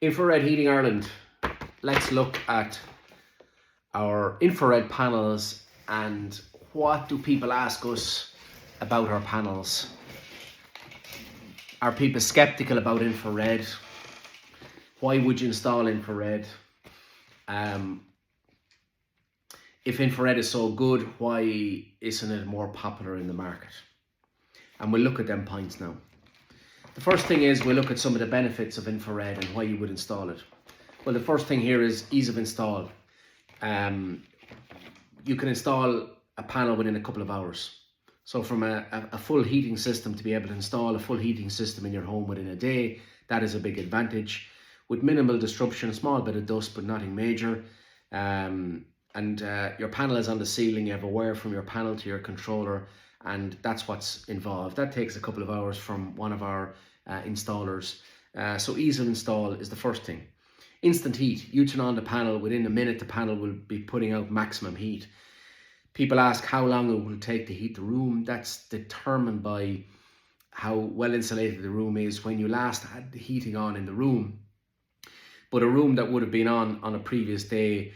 Infrared Heating Ireland. Let's look at our infrared panels and what do people ask us about our panels. Are people skeptical about infrared? Why would you install infrared? If infrared is so good, why isn't it more popular in the market? And we'll look at them points now. The first thing is we'll look at some of the benefits of infrared and why you would install it. Well, the first thing here is ease of install. You can install a panel within a couple of hours. So from a full heating system, to be able to install a full heating system in your home within a day, that is a big advantage. With minimal disruption, a small bit of dust, but nothing major. Your panel is on the ceiling, you have a wire from your panel to your controller, and that's what's involved. That takes a couple of hours from one of our installers. So ease of install is the first thing. Instant heat. You turn on the panel, within a minute the panel will be putting out maximum heat. People ask how long it will take to heat the room. That's determined by how well insulated the room is when you last had the heating on in the room. But a room that would have been on a previous day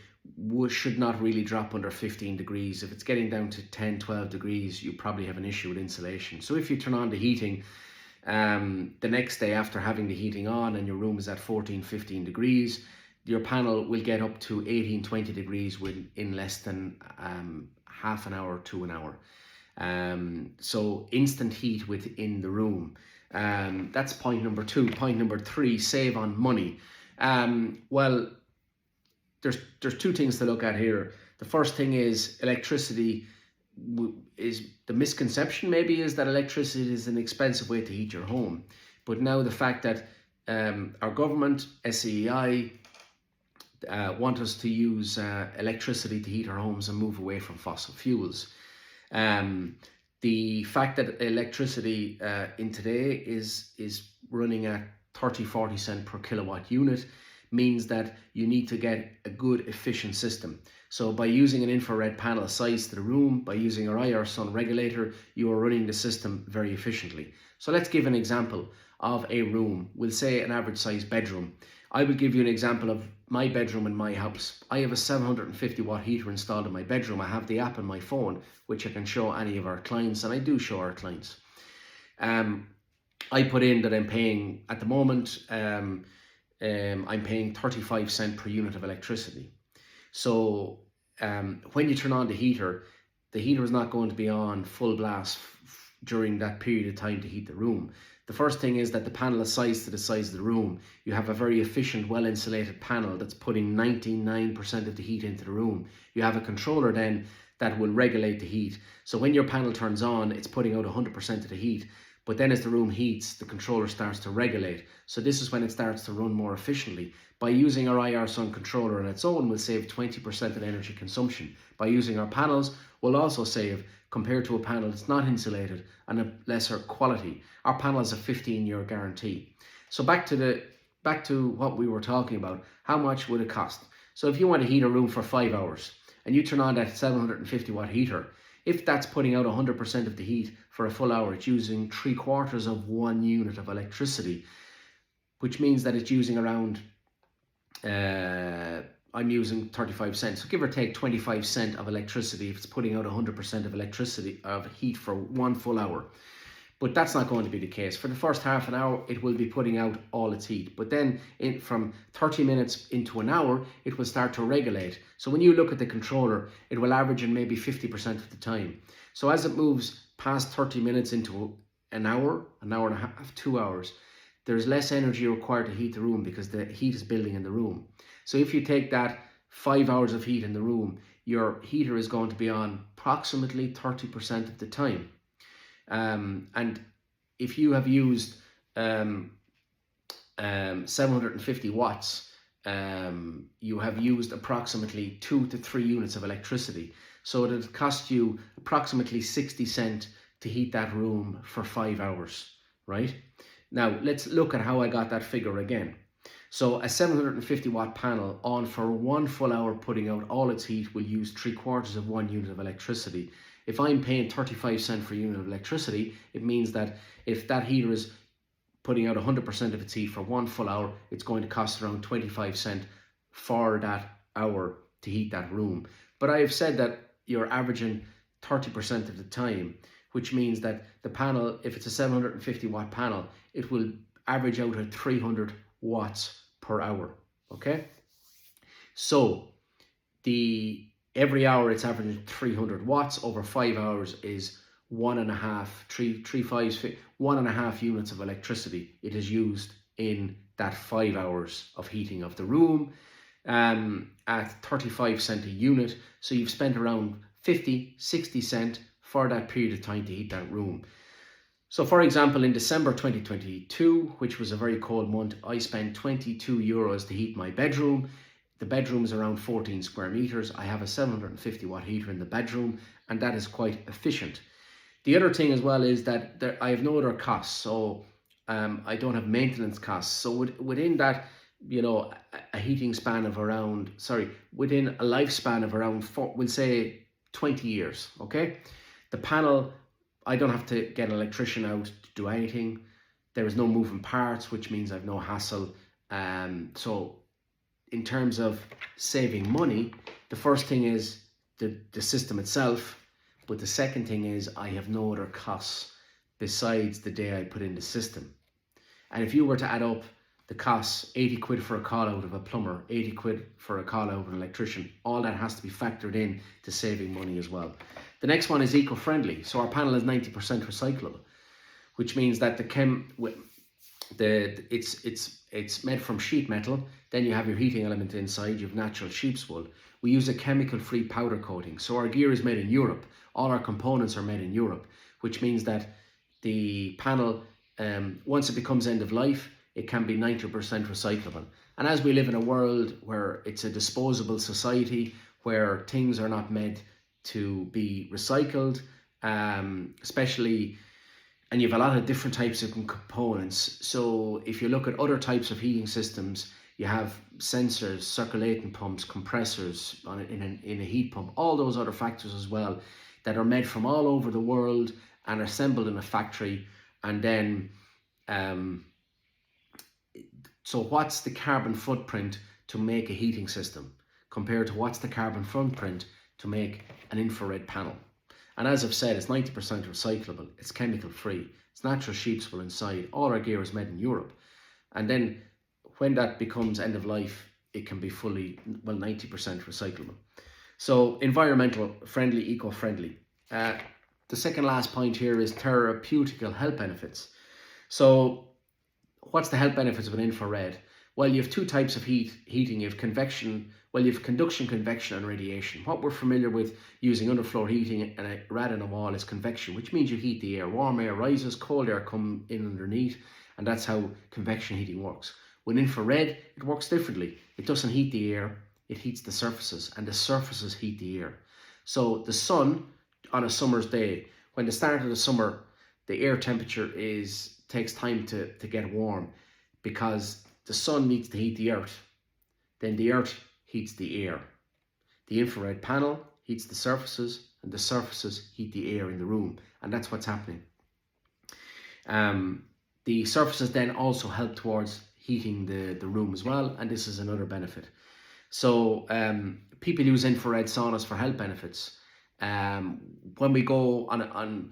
should not really drop under 15 degrees. If it's getting down to 10, 12 degrees, you probably have an issue with insulation. So if you turn on the heating the next day after having the heating on and your room is at 14, 15 degrees, your panel will get up to 18, 20 degrees in less than half an hour to an hour. So instant heat within the room. That's point number 2. Point number 3, save on money. Well, there's 2 things to look at here. The first thing is electricity. Is the misconception maybe is that electricity is an expensive way to heat your home, but now the fact that our government, SEI, want us to use electricity to heat our homes and move away from fossil fuels. The fact that electricity in today is running at 30-40 cents per kilowatt unit means that you need to get a good efficient system. So by using an infrared panel size to the room, by using our IR sun regulator, you are running the system very efficiently. So let's give an example of a room. We'll say an average size bedroom. I will give you an example of my bedroom in my house. I have a 750 watt heater installed in my bedroom. I have the app on my phone, which I can show any of our clients, and I do show our clients. I put in that I'm paying, at the moment, I'm paying 35 cents per unit of electricity. So when you turn on the heater is not going to be on full blast during that period of time to heat the room. The first thing is that the panel is sized to the size of the room. You have a very efficient, well-insulated panel that's putting 99% of the heat into the room. You have a controller then that will regulate the heat. So when your panel turns on, it's putting out 100% of the heat. But then as the room heats, the controller starts to regulate. So this is when it starts to run more efficiently. By using our IR Sun controller on its own, we'll save 20% in energy consumption. By using our panels, we'll also save, compared to a panel that's not insulated and a lesser quality. Our panel has a 15-year guarantee. So back to what we were talking about. How much would it cost? So if you want to heat a room for 5 hours and you turn on that 750 watt heater, if that's putting out 100% of the heat for a full hour, it's using 3/4 of 1 unit of electricity, which means that it's using around, I'm using 35 cents. So give or take 25 cents of electricity if it's putting out 100% of electricity of heat for 1 full hour. But that's not going to be the case. For the first half an hour, it will be putting out all its heat. But then from 30 minutes into an hour, it will start to regulate. So when you look at the controller, it will average in maybe 50% of the time. So as it moves past 30 minutes into an hour and a half, 2 hours, there's less energy required to heat the room because the heat is building in the room. So if you take that 5 hours of heat in the room, your heater is going to be on approximately 30% of the time. And if you have used 750 watts, you have used approximately 2 to 3 units of electricity. So it would cost you approximately 60 cents to heat that room for 5 hours, right? Now let's look at how I got that figure again. So a 750 watt panel on for 1 full hour putting out all its heat will use 3/4 of 1 unit of electricity. If I'm paying 35 cents per unit of electricity, it means that if that heater is putting out 100% of its heat for 1 full hour, it's going to cost around 25 cents for that hour to heat that room. But I have said that you're averaging 30% of the time, which means that the panel, if it's a 750 watt panel, it will average out at 300 watts per hour. Okay, so every hour it's averaging 300 watts over 5 hours is 1.5 units of electricity it is used in that 5 hours of heating of the room, at 35 cents a unit. So you've spent around 50-60 cents for that period of time to heat that room. So for example, in December 2022, which was a very cold month, I spent 22 euros to heat my bedroom. The bedroom is around 14 square meters. I have a 750 watt heater in the bedroom, and that is quite efficient. The other thing as well is that I have no other costs. So I don't have maintenance costs. So within that, a heating span of around, within a lifespan of around, we'll say 20 years, okay? The panel, I don't have to get an electrician out to do anything. There is no moving parts, which means I have no hassle. So in terms of saving money, the first thing is the system itself, but the second thing is I have no other costs besides the day I put in the system. And if you were to add up the costs, 80 quid for a call out of a plumber, 80 quid for a call out of an electrician, all that has to be factored in to saving money as well. The next one is eco-friendly. So our panel is 90% recyclable, which means that it's made from sheet metal. Then you have your heating element inside. You have natural sheep's wool. We use a chemical-free powder coating. So our gear is made in Europe. All our components are made in Europe, which means that the panel, once it becomes end of life, it can be 90% recyclable. And as we live in a world where it's a disposable society, where things are not meant to be recycled, especially, and you have a lot of different types of components. So if you look at other types of heating systems, you have sensors, circulating pumps, compressors in a heat pump, all those other factors as well that are made from all over the world and assembled in a factory. And then, so what's the carbon footprint to make a heating system compared to what's the carbon footprint to make an infrared panel? And as I've said, it's 90% recyclable, it's chemical free, it's natural sheep's wool inside, all our gear is made in Europe. And then when that becomes end of life, it can be 90% recyclable. So environmental friendly, eco-friendly. The second last point here is therapeutical health benefits. So what's the health benefits of an infrared? Well, you have two types of heating. You have convection, you have conduction, convection, and radiation. What we're familiar with using underfloor heating and rather than a wall is convection, which means you heat the air. Warm air rises, cold air come in underneath, and that's how convection heating works. With infrared, it works differently. It doesn't heat the air, it heats the surfaces, and the surfaces heat the air. So the sun on a summer's day, when the start of the summer, the air temperature takes time to get warm because the sun needs to heat the earth. Then the earth heats the air. The infrared panel heats the surfaces, and the surfaces heat the air in the room, and that's what's happening. The surfaces then also help towards heating the room as well, and this is another benefit. So people use infrared saunas for health benefits. When we go on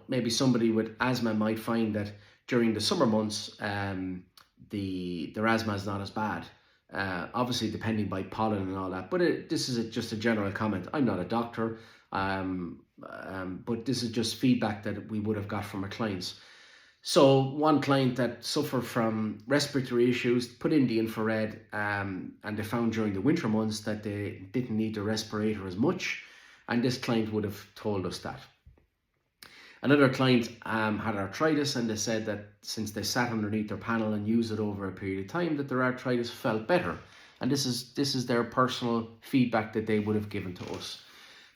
maybe somebody with asthma might find that during the summer months, their asthma is not as bad. Obviously depending by pollen and all that, but this is just a general comment. I'm not a doctor, but this is just feedback that we would have got from our clients. So one client that suffered from respiratory issues put in the infrared, and they found during the winter months that they didn't need the respirator as much, and this client would have told us that. Another client had arthritis, and they said that since they sat underneath their panel and used it over a period of time, that their arthritis felt better. And this is their personal feedback that they would have given to us.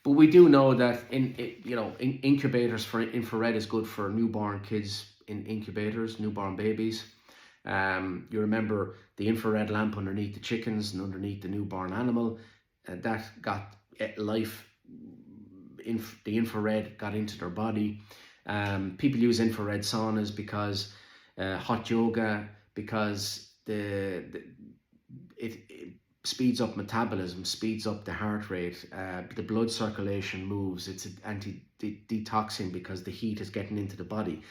But we do know that incubators for infrared is good for newborn kids in incubators, newborn babies. You remember the infrared lamp underneath the chickens and underneath the newborn animal, that got life. The infrared got into their body. People use infrared saunas because hot yoga, because it speeds up metabolism, speeds up the heart rate, the blood circulation moves. It's an anti-detoxing because the heat is getting into the body.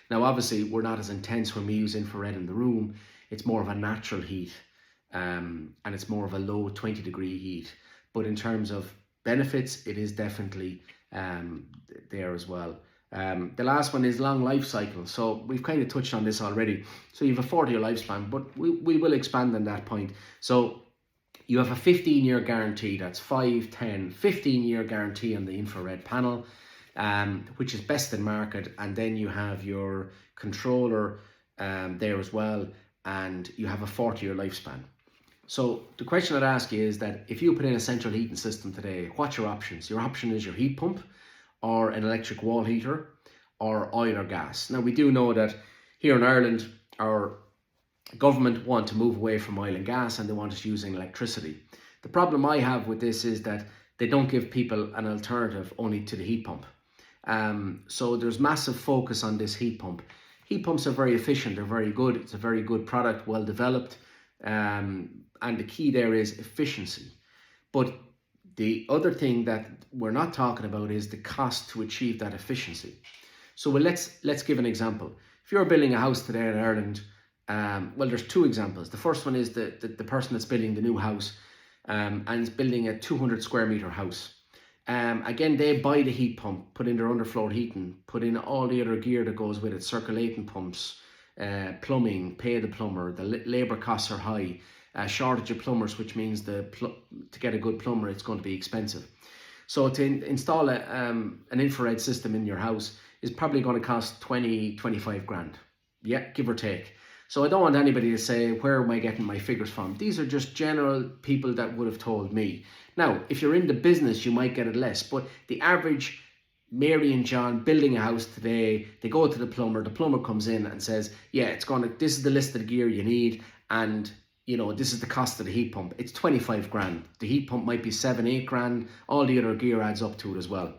Now, obviously, we're not as intense when we use infrared in the room. It's more of a natural heat, and it's more of a low 20-degree heat. But in terms of benefits, it is definitely there as well. The last one is long life cycle. So we've kind of touched on this already. So you have a 40-year lifespan, but we will expand on that point. So you have a 15-year guarantee. That's 5, 10, 15-year guarantee on the infrared panel, which is best in market. And then you have your controller there as well, and you have a 40-year lifespan. So the question I'd ask you is that if you put in a central heating system today, what's your options? Your option is your heat pump, or an electric wall heater, or oil or gas. Now, we do know that here in Ireland, our government want to move away from oil and gas, and they want us using electricity. The problem I have with this is that they don't give people an alternative only to the heat pump. So there's massive focus on this heat pump. Heat pumps are very efficient, they're very good. It's a very good product, well developed. And the key there is efficiency. But the other thing that we're not talking about is the cost to achieve that efficiency. So let's give an example. If you're building a house today in Ireland, well, there's two examples. The first one is the person that's building the new house, and is building a 200 square meter house. Again, they buy the heat pump, put in their underfloor heating, put in all the other gear that goes with it, circulating pumps, plumbing, pay the plumber, the labour costs are high, shortage of plumbers, which means to get a good plumber, it's going to be expensive. So to install an infrared system in your house is probably going to cost 20, 25 grand. Yeah, give or take. So I don't want anybody to say, where am I getting my figures from? These are just general people that would have told me. Now, if you're in the business, you might get it less, but the average Mary and John building a house today, they go to the plumber comes in and says, yeah, this is the list of the gear you need, and this is the cost of the heat pump. It's 25 grand. The heat pump might be 7, 8 grand. All the other gear adds up to it as well.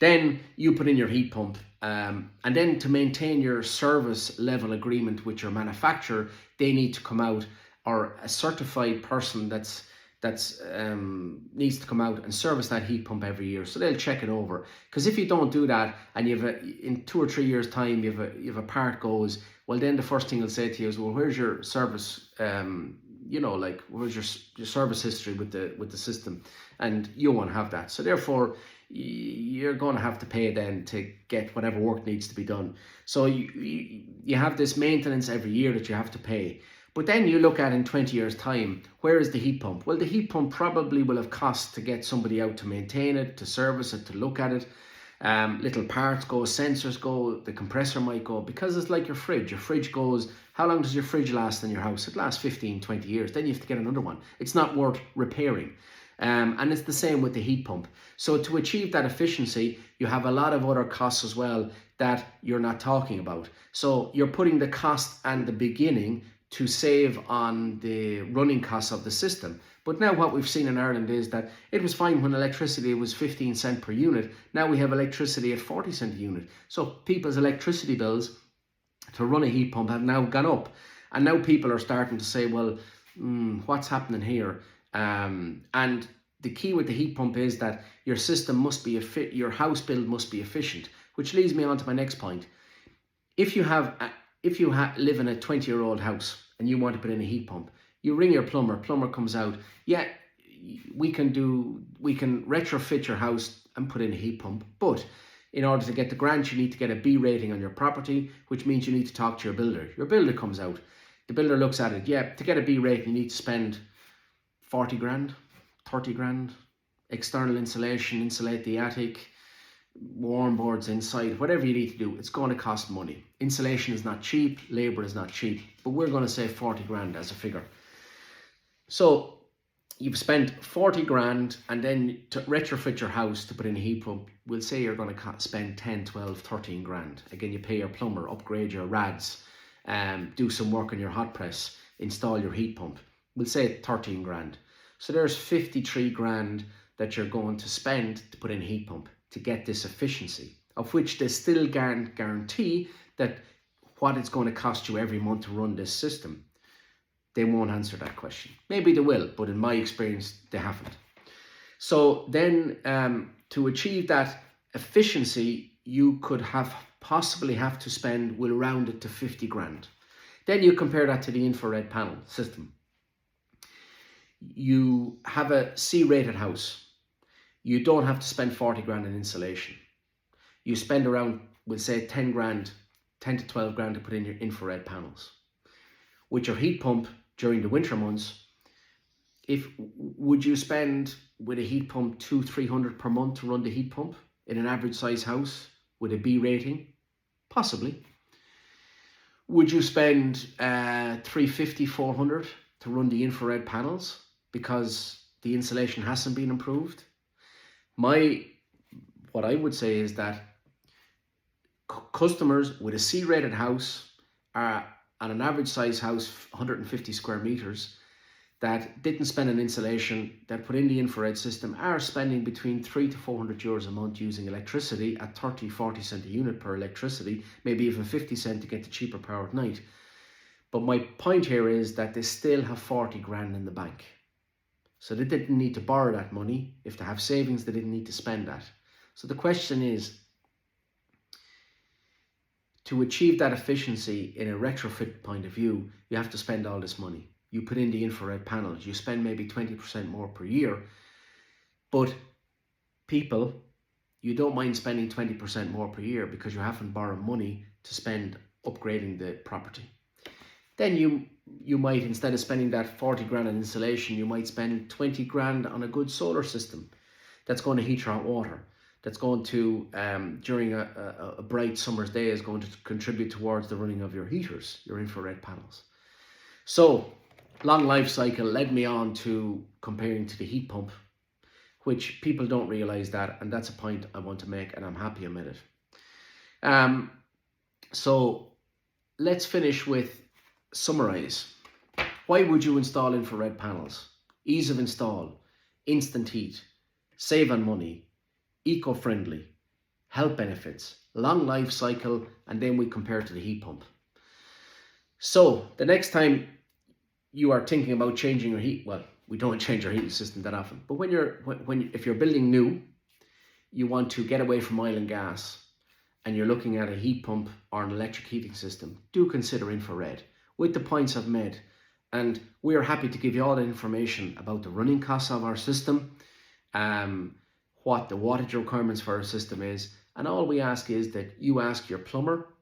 Then you put in your heat pump, and then to maintain your service level agreement with your manufacturer, they need to come out, or a certified person needs to come out and service that heat pump every year. So they'll check it over. Because if you don't do that, and in 2 or 3 years' time, you have a part goes, well, then the first thing they'll say to you is, well, where's your service? Where's your service history with the system? And you won't have that. So therefore, you're going to have to pay then to get whatever work needs to be done. So you have this maintenance every year that you have to pay. But then you look at in 20 years' time, where is the heat pump? Well, the heat pump probably will have cost to get somebody out to maintain it, to service it, to look at it. Little parts go, sensors go, the compressor might go, because it's like your fridge. Your fridge goes, how long does your fridge last in your house? It lasts 15, 20 years. Then you have to get another one. It's not worth repairing. And it's the same with the heat pump. So to achieve that efficiency, you have a lot of other costs as well that you're not talking about. So you're putting the cost and the beginning to save on the running costs of the system. But now what we've seen in Ireland is that it was fine when electricity was 15 cent per unit. Now we have electricity at 40 cent a unit. So people's electricity bills to run a heat pump have now gone up. And now people are starting to say, well, what's happening here? And the key with the heat pump is that your system must be your house build must be efficient, which leads me on to my next point. If you live in a 20-year-old house and you want to put in a heat pump, you ring your plumber comes out. Yeah, we can retrofit your house and put in a heat pump, but in order to get the grant, you need to get a B rating on your property, which means you need to talk to your builder. Your builder comes out. The builder looks at it. Yeah, to get a B rating, you need to spend 40 grand, 30 grand, external insulation, insulate the attic, warm boards inside, whatever you need to do, it's going to cost money. Insulation is not cheap, labour is not cheap, but we're going to say 40 grand as a figure. So you've spent 40 grand, and then to retrofit your house to put in a heat pump, we'll say you're going to spend 10, 12, 13 grand. Again, you pay your plumber, upgrade your rads, do some work on your hot press, install your heat pump. We'll say 13 grand. So there's 53 grand that you're going to spend to put in a heat pump to get this efficiency, of which they still guarantee that what it's going to cost you every month to run this system, they won't answer that question. Maybe they will, but in my experience, they haven't. So then to achieve that efficiency, you could possibly have to spend, we'll round it to 50 grand. Then you compare that to the infrared panel system. You have a C-rated house. You don't have to spend 40 grand in insulation. You spend around, we'll say 10 to 12 grand to put in your infrared panels. With your heat pump during the winter months, would you spend with a heat pump 200-300 per month to run the heat pump in an average size house with a B rating? Possibly. Would you spend 350-400 to run the infrared panels because the insulation hasn't been improved? What I would say is that customers with a C-rated house are on an average size house, 150 square meters, that didn't spend on insulation, that put in the infrared system, are spending between 300 to 400 euros a month using electricity at 30-40 cent a unit per electricity, maybe even 50 cent to get the cheaper power at night. But my point here is that they still have 40 grand in the bank. So they didn't need to borrow that money. If they have savings, they didn't need to spend that. So the question is, to achieve that efficiency in a retrofit point of view, you have to spend all this money. You put in the infrared panels, you spend maybe 20% more per year, but people, you don't mind spending 20% more per year because you haven't borrowed money to spend upgrading the property. Then you might, instead of spending that 40 grand on insulation, you might spend 20 grand on a good solar system that's going to heat your hot water, that's going to, during a bright summer's day, is going to contribute towards the running of your heaters, your infrared panels. So, long life cycle led me on to comparing to the heat pump, which people don't realize that, and that's a point I want to make, and I'm happy I made it. So let's finish with summarize. Why would you install infrared panels? Ease of install, instant heat, save on money, eco-friendly, health benefits, long life cycle, and then we compare to the heat pump. So the next time you are thinking about changing your heat, well, we don't change our heating system that often, but if you're building new, you want to get away from oil and gas, and you're looking at a heat pump or an electric heating system, do consider infrared with the points I've made. And we are happy to give you all the information about the running costs of our system, what the wattage requirements for our system is, and all we ask is that you ask your plumber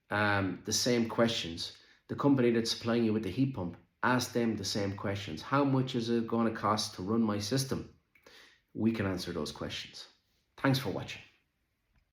the same questions. The company that's supplying you with the heat pump, ask them the same questions. How much is it going to cost to run my system? We can answer those questions. Thanks for watching.